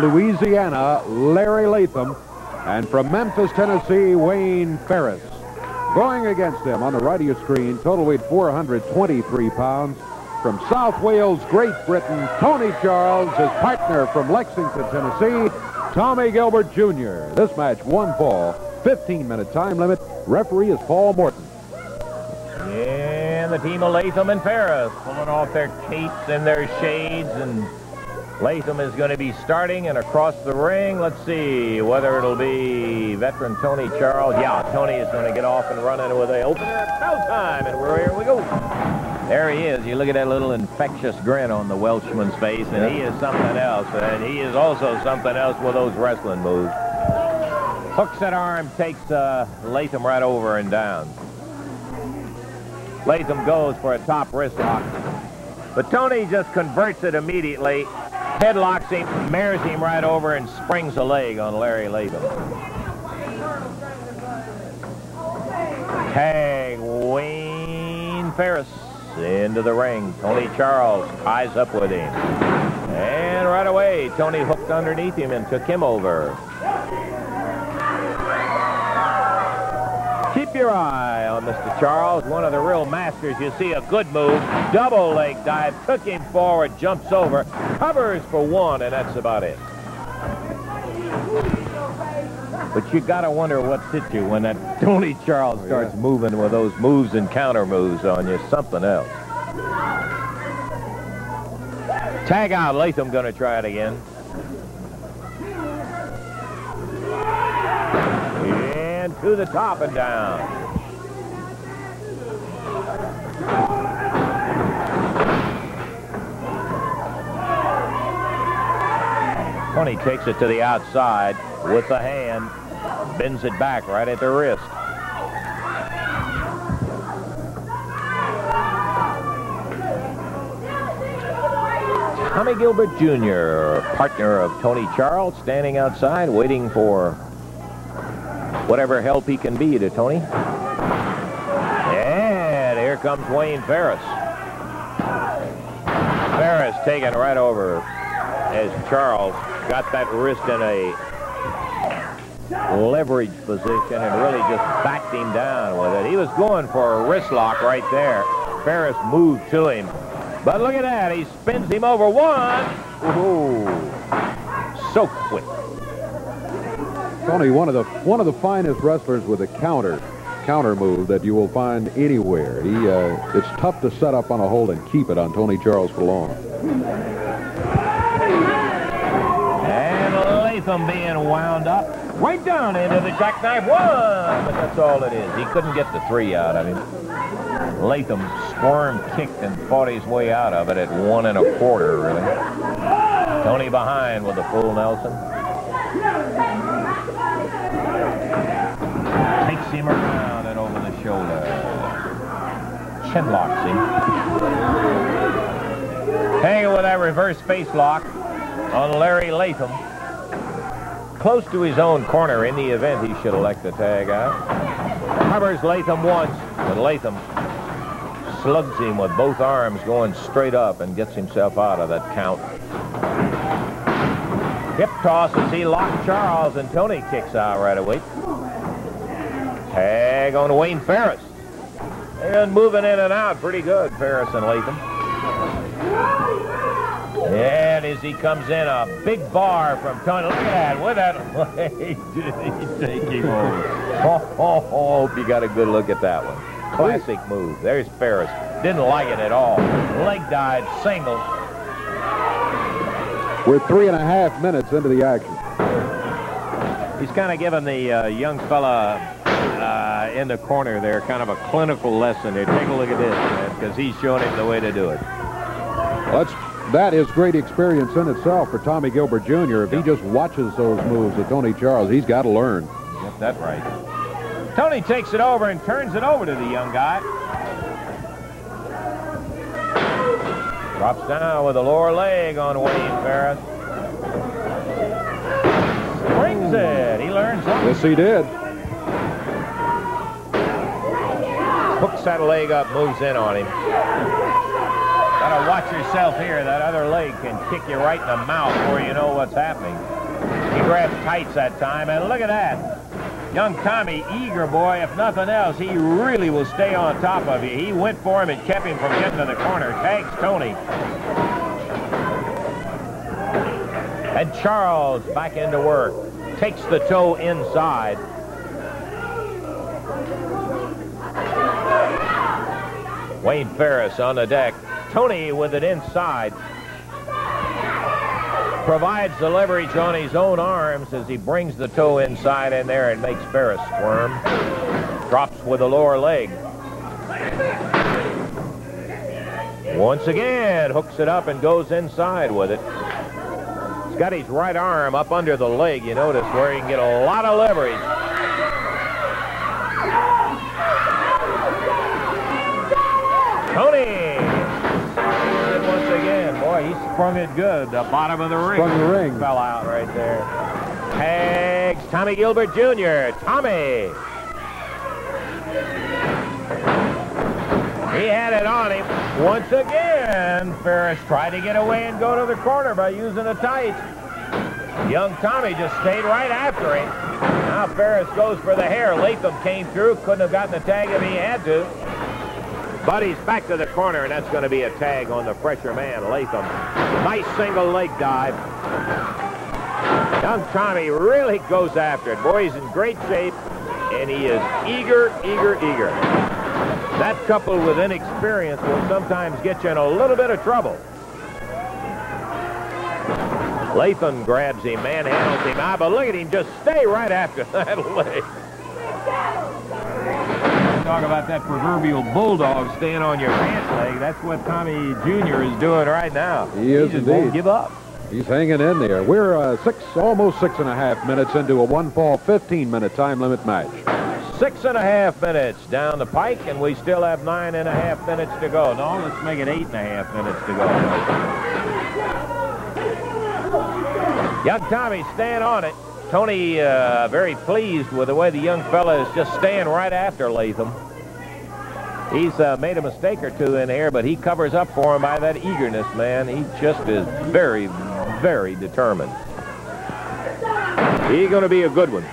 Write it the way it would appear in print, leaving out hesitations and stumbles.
Louisiana, Larry Latham, and from Memphis, Tennessee, Wayne Ferris. Going against him on the right of your screen, total weight 423 pounds. From South Wales, Great Britain, Tony Charles, his partner from Lexington, Tennessee, Tommy Gilbert Jr. This match, 1 fall, 15-minute time limit. Referee is Paul Morton. And the team of Latham and Ferris pulling off their capes and their shades, and Latham is going to be starting, and across the ring, let's see whether it'll be veteran Tony Charles. Yeah, Tony is going to get off and running with a opener at bell time, and here we go. There he is. You look at that little infectious grin on the Welshman's face, and he is something else, and he is also something else with those wrestling moves. Hooks that arm, takes Latham right over and down. Latham goes for a top wrist lock, but Tony just converts it immediately, headlocks him, mirrors him right over, and springs a leg on Larry Latham. Tag Wayne Ferris into the ring. Tony Charles ties up with him, and right away Tony hooked underneath him and took him over. Keep your eye on Mr. Charles, one of the real masters. You see a good move, double leg dive, took him forward, jumps over, covers for one, and that's about it. But you gotta wonder what hit you when that Tony Charles starts moving with those moves and counter moves on you. Something else. Tag out. Latham gonna try it again. And to the top and down. Tony takes it to the outside with the hand, bends it back right at the wrist. Tommy Gilbert Jr., partner of Tony Charles, standing outside waiting for whatever help he can be to Tony. And here comes Wayne Ferris. Ferris taken right over as Charles got that wrist in a leverage position and really just backed him down with it. He was going for a wrist lock right there. Ferris moved to him. But look at that. He spins him over one. Ooh, so quick. Tony, one of the finest wrestlers with a counter move that you will find anywhere. It's tough to set up on a hold and keep it on Tony Charles for long. And Latham being wound up right down into the jackknife one, but that's all it is. He couldn't get the 3 out of him. Latham squirmed, kicked, and fought his way out of it at 1 1/4, really. Tony behind with a full Nelson. Takes him around and over the shoulder. Chin locks him. Hanging with that reverse face lock on Larry Latham. Close to his own corner in the event he should elect to tag out. Covers Latham once, but Latham slugs him with both arms going straight up and gets himself out of that count. Hip tosses, he locked Charles, and Tony kicks out right away. Tag on Wayne Ferris. And moving in and out pretty good, Ferris and Latham. And as he comes in, a big bar from Tony. Look at that, with that leg, did he take him over. Hope you got a good look at that one. Classic move. There's Ferris. Didn't like it at all. Leg dive, single. We're 3.5 minutes into the action. He's kind of giving the young fella in the corner there kind of a clinical lesson here. Take a look at this, because he's showing him the way to do it. That is great experience in itself for Tommy Gilbert Jr. If he just watches those moves of Tony Charles, he's got to learn. Get that right. Tony takes it over and turns it over to the young guy. Drops down with a lower leg on Wayne Ferris. Springs it. He learned something. Yes, he did. Hooks that leg up, moves in on him. Got got to watch yourself here. That other leg can kick you right in the mouth before you know what's happening. He grabbed tights that time, and look at that. Young Tommy, eager boy, if nothing else, he really will stay on top of you. He went for him and kept him from getting to the corner. Tags Tony. And Charles back into work. Takes the toe inside. Wayne Ferris on the deck. Tony with it inside. Provides the leverage on his own arms as he brings the toe inside in there and makes Ferris squirm. Drops with the lower leg. Once again, hooks it up and goes inside with it. He's got his right arm up under the leg, you notice, where he can get a lot of leverage. Tony! And once again, boy, he sprung it good. The bottom of the ring. Sprung the ring. Fell out right there. Tags Tommy Gilbert Jr. Tommy! He had it on him. Once again, Ferris tried to get away and go to the corner by using the tights. Young Tommy just stayed right after him. Now Ferris goes for the hair. Latham came through. Couldn't have gotten the tag if he had to. But he's back to the corner, and that's going to be a tag on the fresher man, Latham. Nice single leg dive. Young Tommy really goes after it. Boy, he's in great shape, and he is eager, eager, eager. That coupled with inexperience will sometimes get you in a little bit of trouble. Latham grabs him, manhandles him out, but look at him just stay right after that leg. Talk about that proverbial bulldog staying on your pants leg. That's what Tommy Jr. is doing right now. He is just indeed. Won't give up. He's hanging in there. We're almost 6.5 minutes into a 1-fall, 15-minute time limit match. 6.5 minutes down the pike, and we still have 9.5 minutes to go. No, let's make it 8.5 minutes to go. Young Tommy staying on it. Tony very pleased with the way the young fella is just staying right after Latham. He's made a mistake or two in here, but he covers up for him by that eagerness, man. He just is very, very determined. He's going to be a good one.